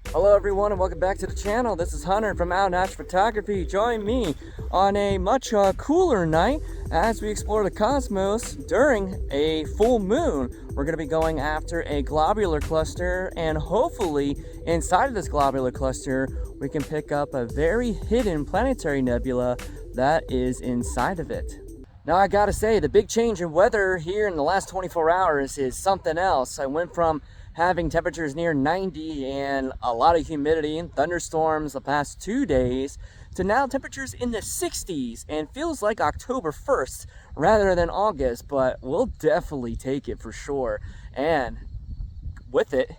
Hello everyone and welcome back to the channel. This is Hunter from Outten Astrophotography. Join me on a much cooler night as we explore the cosmos during a full moon. We're going to be going after a globular cluster, and hopefully inside of this globular cluster we can pick up a very hidden planetary nebula that is inside of it. Now I gotta say, the big change in weather here in the last 24 hours is something else. I went from having temperatures near 90 and a lot of humidity and thunderstorms the past 2 days to now temperatures in the 60s, and feels like October 1st rather than August, but we'll definitely take it for sure. And with it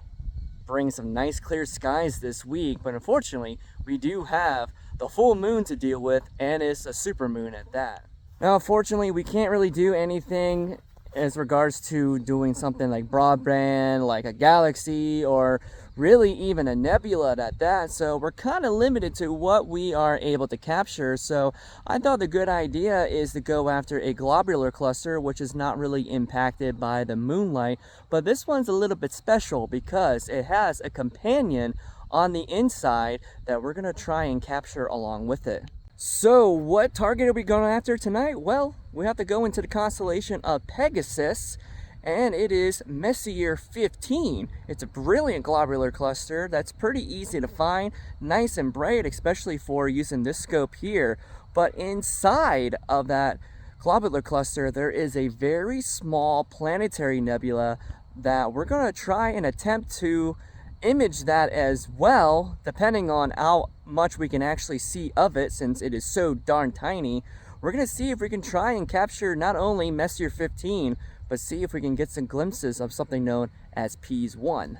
bring some nice clear skies this week, but unfortunately we do have the full moon to deal with, and it's a super moon at that. Now unfortunately we can't really do anything as regards to doing something like broadband, like a galaxy, or really even a nebula at that. So we're kind of limited to what we are able to capture. So I thought the good idea is to go after a globular cluster, which is not really impacted by the moonlight. But this one's a little bit special because it has a companion on the inside that we're going to try and capture along with it. So what target are we going after tonight? Well, we have to go into the constellation of Pegasus, and it is Messier 15. It's a brilliant globular cluster that's pretty easy to find, nice and bright, especially for using this scope here. But inside of that globular cluster, there is a very small planetary nebula that we're going to try and attempt to image that as well, depending on how much we can actually see of it, since it is so darn tiny. We're going to see if we can try and capture not only Messier 15, but see if we can get some glimpses of something known as Pease 1.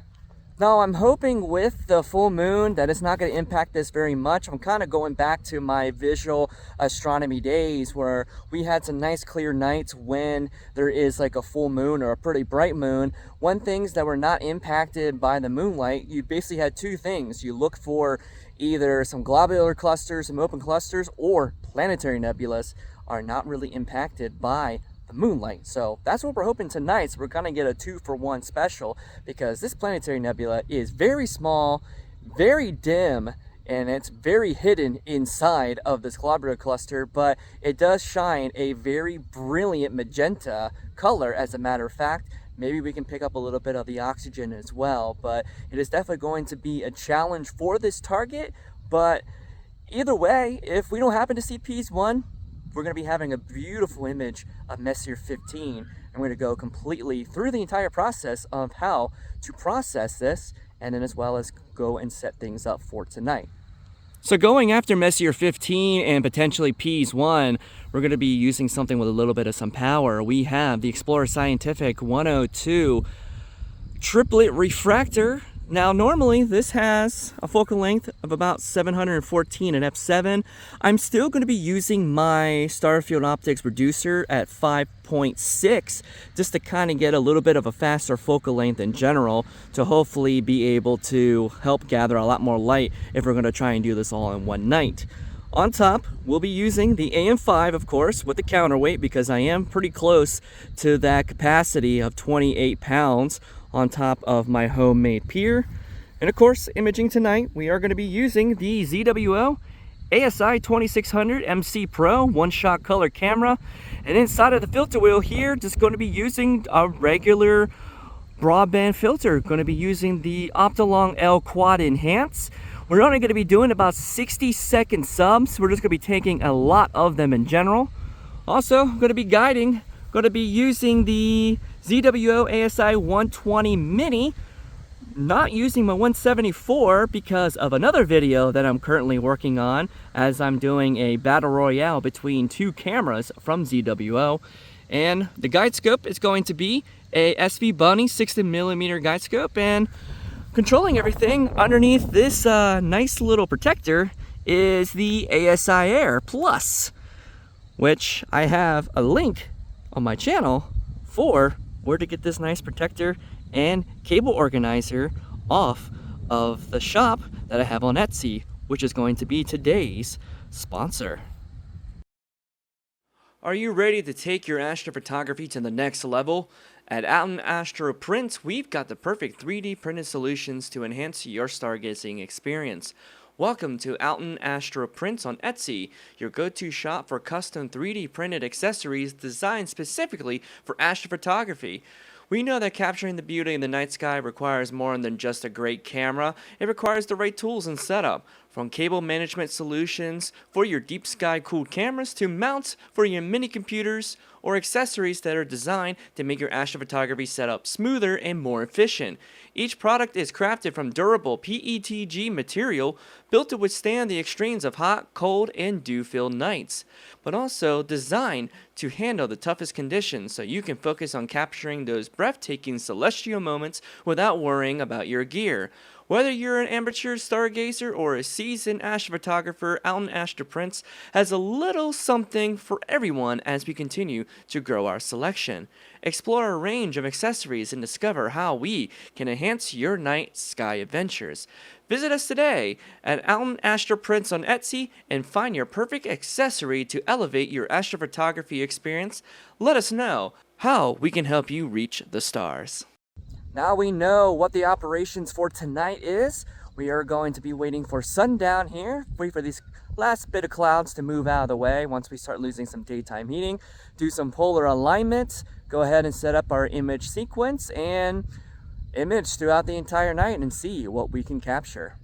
Now I'm hoping with the full moon that it's not going to impact this very much. I'm kind of going back to my visual astronomy days where we had some nice clear nights when there is like a full moon or a pretty bright moon. One things that were not impacted by the moonlight, you basically had two things. You look for either some globular clusters, some open clusters, or planetary nebulas are not really impacted by the moonlight. So that's what we're hoping tonight. So we're gonna get a 2-for-1 special, because this planetary nebula is very small, very dim, and it's very hidden inside of this globular cluster, but it does shine a very brilliant magenta color. As a matter of fact, maybe we can pick up a little bit of the oxygen as well, but it is definitely going to be a challenge for this target. But either way, if we don't happen to see Pease 1, we're going to be having a beautiful image of Messier 15, and we're going to go completely through the entire process of how to process this, and then as well as go and set things up for tonight. So going after Messier 15 and potentially Pease 1, we're going to be using something with a little bit of some power. We have the Explorer Scientific 102 triplet refractor. Now normally this has a focal length of about 714 at f7. I'm still going to be using my Starfield Optics reducer at 5.6 just to kind of get a little bit of a faster focal length in general, to hopefully be able to help gather a lot more light if we're going to try and do this all in one night. On top, we'll be using the AM5, of course, with the counterweight, because I am pretty close to that capacity of 28 pounds on top of my homemade pier. And of course, imaging tonight, we are going to be using the ZWO ASI 2600 MC Pro one-shot color camera. And inside of the filter wheel here, just going to be using a regular broadband filter. Going to be using the Optolong L Quad Enhance. We're only going to be doing about 60-second subs. We're just going to be taking a lot of them in general. Also, going to be guiding, going to be using the ZWO ASI 120 Mini, not using my 174 because of another video that I'm currently working on, as I'm doing a battle royale between two cameras from ZWO. And the guide scope is going to be a SV Bunny 60mm guide scope, and controlling everything underneath this nice little protector is the ASI Air Plus, which I have a link on my channel for where to get this nice protector and cable organizer off of the shop that I have on Etsy, which is going to be today's sponsor. Are you ready to take your astrophotography to the next level? At Outten Astro Prints, we've got the perfect 3D printed solutions to enhance your stargazing experience. Welcome to Outten Astro Prints on Etsy, your go-to shop for custom 3D printed accessories designed specifically for astrophotography. We know that capturing the beauty in the night sky requires more than just a great camera. It requires the right tools and setup. From cable management solutions for your deep sky cooled cameras to mounts for your mini computers or accessories that are designed to make your astrophotography setup smoother and more efficient. Each product is crafted from durable PETG material built to withstand the extremes of hot, cold, and dew-filled nights, but also designed to handle the toughest conditions so you can focus on capturing those breathtaking celestial moments without worrying about your gear. Whether you're an amateur stargazer or a seasoned astrophotographer, Outten Astro Prints has a little something for everyone as we continue to grow our selection. Explore a range of accessories and discover how we can enhance your night sky adventures. Visit us today at Outten Astro Prints on Etsy and find your perfect accessory to elevate your astrophotography experience. Let us know how we can help you reach the stars. Now we know what the operations for tonight is. We are going to be waiting for sundown here, wait for these last bit of clouds to move out of the way once we start losing some daytime heating, do some polar alignment, go ahead and set up our image sequence and image throughout the entire night and see what we can capture.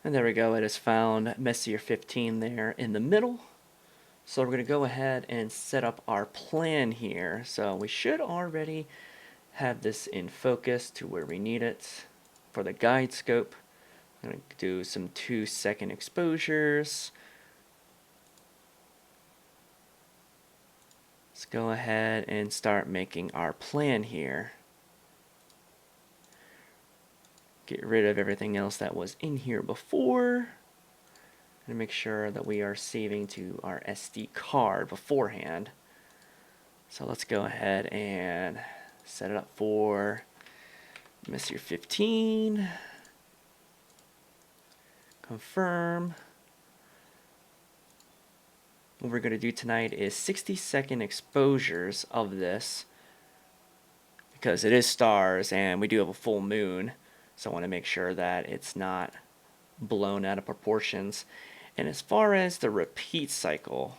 And there we go, it has found Messier 15 there in the middle. So we're going to go ahead and set up our plan here. So we should already have this in focus to where we need it. For the guide scope, I'm going to do some 2-second exposures. Let's go ahead and start making our plan here. Get rid of everything else that was in here before. And make sure that we are saving to our SD card beforehand. So let's go ahead and set it up for Messier 15. Confirm. What we're going to do tonight is 60-second exposures of this because it is stars and we do have a full moon. So I want to make sure that it's not blown out of proportions. And as far as the repeat cycle,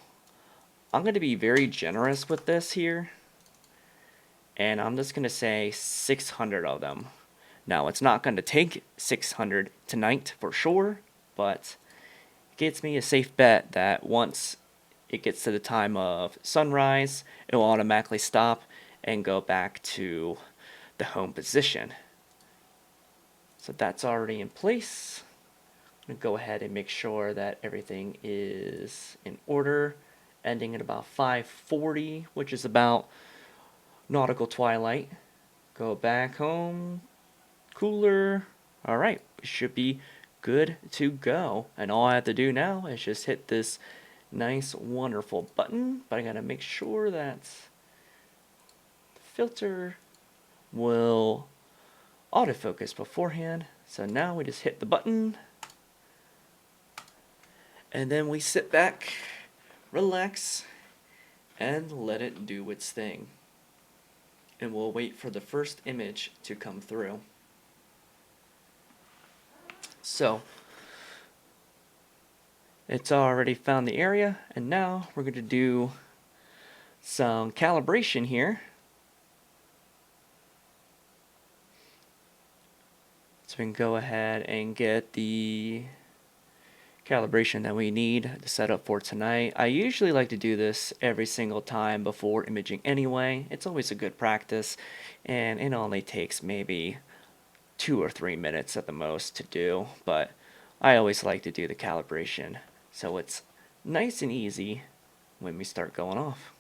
I'm going to be very generous with this here. And I'm just going to say 600 of them. Now, it's not going to take 600 tonight for sure, but it gets me a safe bet that once it gets to the time of sunrise, it will automatically stop and go back to the home position. So that's already in place. I'm going to go ahead and make sure that everything is in order, ending at about 5:40, which is about nautical twilight. Go back home, cooler. All right, we should be good to go. And all I have to do now is just hit this nice, wonderful button, but I gotta make sure that the filter will autofocus beforehand. So now we just hit the button and then we sit back, relax, and let it do its thing. And we'll wait for the first image to come through. So, it's already found the area, and now we're going to do some calibration here. So we can go ahead and get the calibration that we need to set up for tonight. I usually like to do this every single time before imaging anyway. It's always a good practice, and it only takes maybe 2 or 3 minutes at the most to do, but I always like to do the calibration so it's nice and easy when we start going off.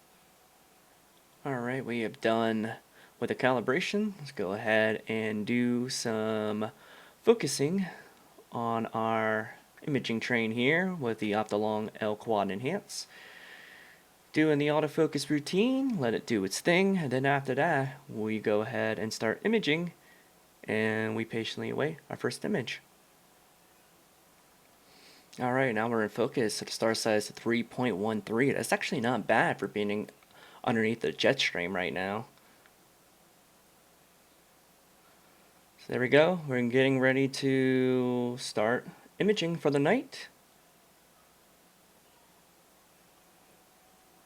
Alright, we have done with the calibration. Let's go ahead and do some focusing on our imaging train here with the Optolong L Quad Enhance. Doing the autofocus routine, let it do its thing, and then after that we go ahead and start imaging, and we patiently await our first image. Alright, now we're in focus at a star size of 3.13. That's actually not bad for being underneath the jet stream right now. So there we go. We're getting ready to start imaging for the night.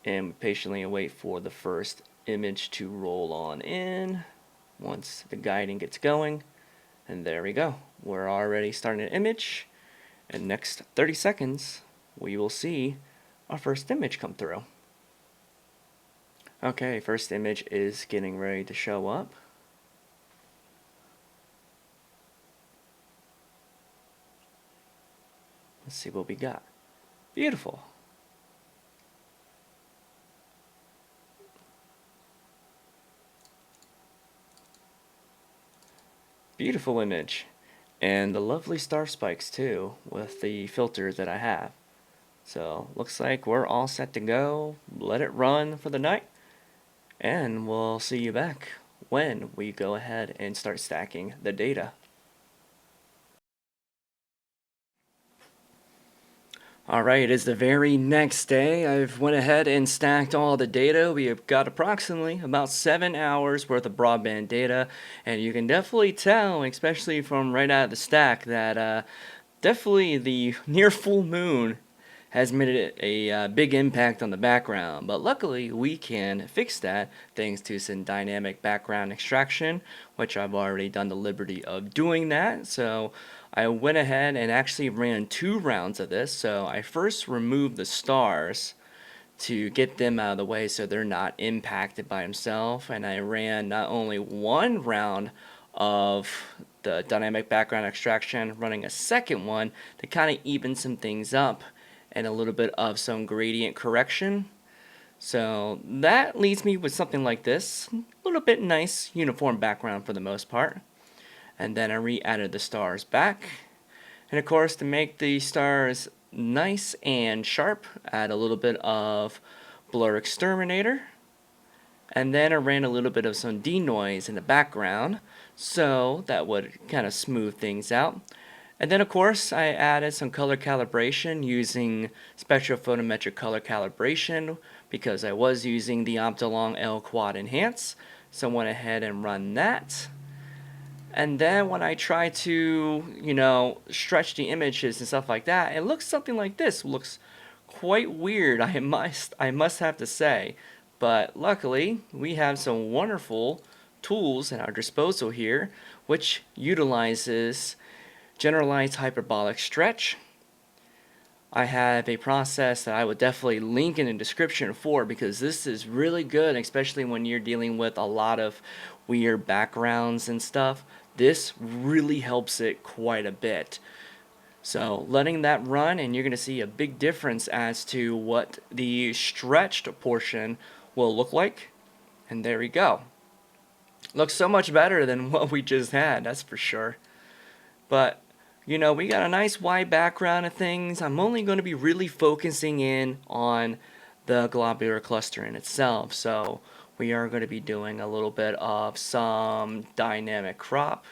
And we patiently await for the first image to roll on in once the guiding gets going. And there we go. We're already starting an image. And next 30 seconds, we will see our first image come through. Okay, first image is getting ready to show up. Let's see what we got. Beautiful. Beautiful image. And the lovely star spikes too, with the filter that I have. So, looks like we're all set to go. Let it run for the night. And we'll see you back when we go ahead and start stacking the data. Alright, it is the very next day. I've went ahead and stacked all the data. We have got approximately about 7 hours worth of broadband data, and you can definitely tell, especially from right out of the stack, that definitely the near full moon has made a big impact on the background, but luckily we can fix that thanks to some dynamic background extraction, which I've already done the liberty of doing that. So I went ahead and actually ran 2 rounds of this. So I first removed the stars to get them out of the way so they're not impacted by themselves, and I ran not only 1 round of the dynamic background extraction, running a second one to kind of even some things up and a little bit of some gradient correction. So that leaves me with something like this, a little bit nice uniform background for the most part. And then I re-added the stars back, and of course to make the stars nice and sharp, add a little bit of blur exterminator, and then I ran a little bit of some denoise in the background so that would kind of smooth things out. And then of course I added some color calibration using spectrophotometric color calibration because I was using the Optolong L Quad Enhance, so I went ahead and run that. And then when I try to, stretch the images and stuff like that, it looks something like this. It looks quite weird, I must have to say. But luckily, we have some wonderful tools at our disposal here, which utilizes generalized hyperbolic stretch. I have a process that I would definitely link in the description for, because this is really good, especially when you're dealing with a lot of weird backgrounds and stuff. This really helps it quite a bit. So letting that run, and you're going to see a big difference as to what the stretched portion will look like. And there we go. Looks so much better than what we just had, that's for sure. But we got a nice wide background of things. I'm only going to be really focusing in on the globular cluster in itself. So we are going to be doing a little bit of some dynamic crop.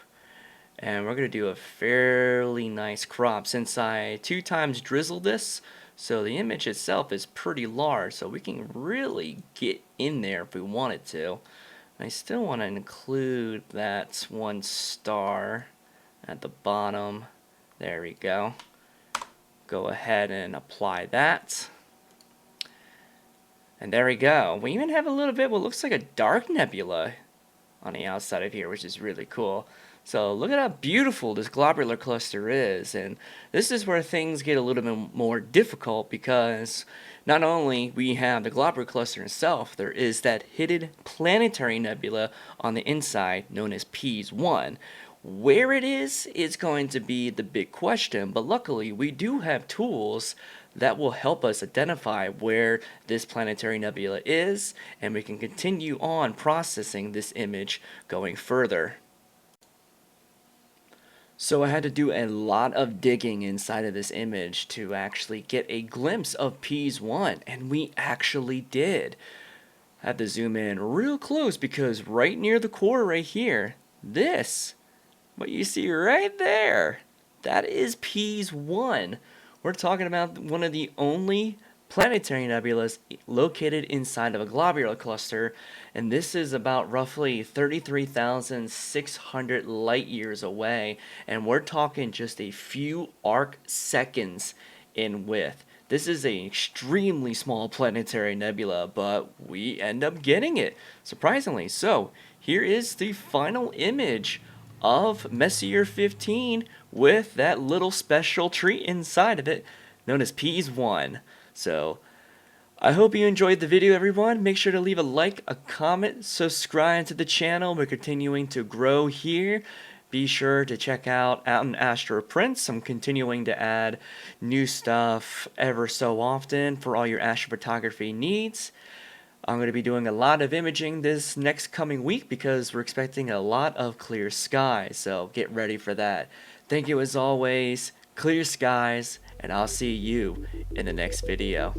And we're going to do a fairly nice crop since I 2 times drizzled this. So the image itself is pretty large, so we can really get in there if we wanted to. I still want to include that one star at the bottom. There we go. Go ahead and apply that. And there we go. We even have a little bit what looks like a dark nebula on the outside of here, which is really cool. So look at how beautiful this globular cluster is, and this is where things get a little bit more difficult, because not only we have the globular cluster itself, there is that hidden planetary nebula on the inside known as Pease 1. Where it is going to be the big question, but luckily we do have tools that will help us identify where this planetary nebula is, and we can continue on processing this image going further. So I had to do a lot of digging inside of this image to actually get a glimpse of Pease 1, and we actually did. I had to zoom in real close because right near the core right here, what you see right there, that is Pease 1. We're talking about one of the only planetary nebulas located inside of a globular cluster, and this is about roughly 33,600 light years away, and we're talking just a few arc seconds in width. This is an extremely small planetary nebula, but we end up getting it, surprisingly. So here is the final image of Messier 15 with that little special treat inside of it known as Pease 1. So I hope you enjoyed the video, everyone. Make sure to leave a like, a comment, subscribe to the channel. We're continuing to grow here. Be sure to check out Outten Astro prints. I'm continuing to add new stuff ever so often for all your astrophotography needs. I'm going to be doing a lot of imaging this next coming week because we're expecting a lot of clear skies, so get ready for that. Thank you as always, clear skies, and I'll see you in the next video.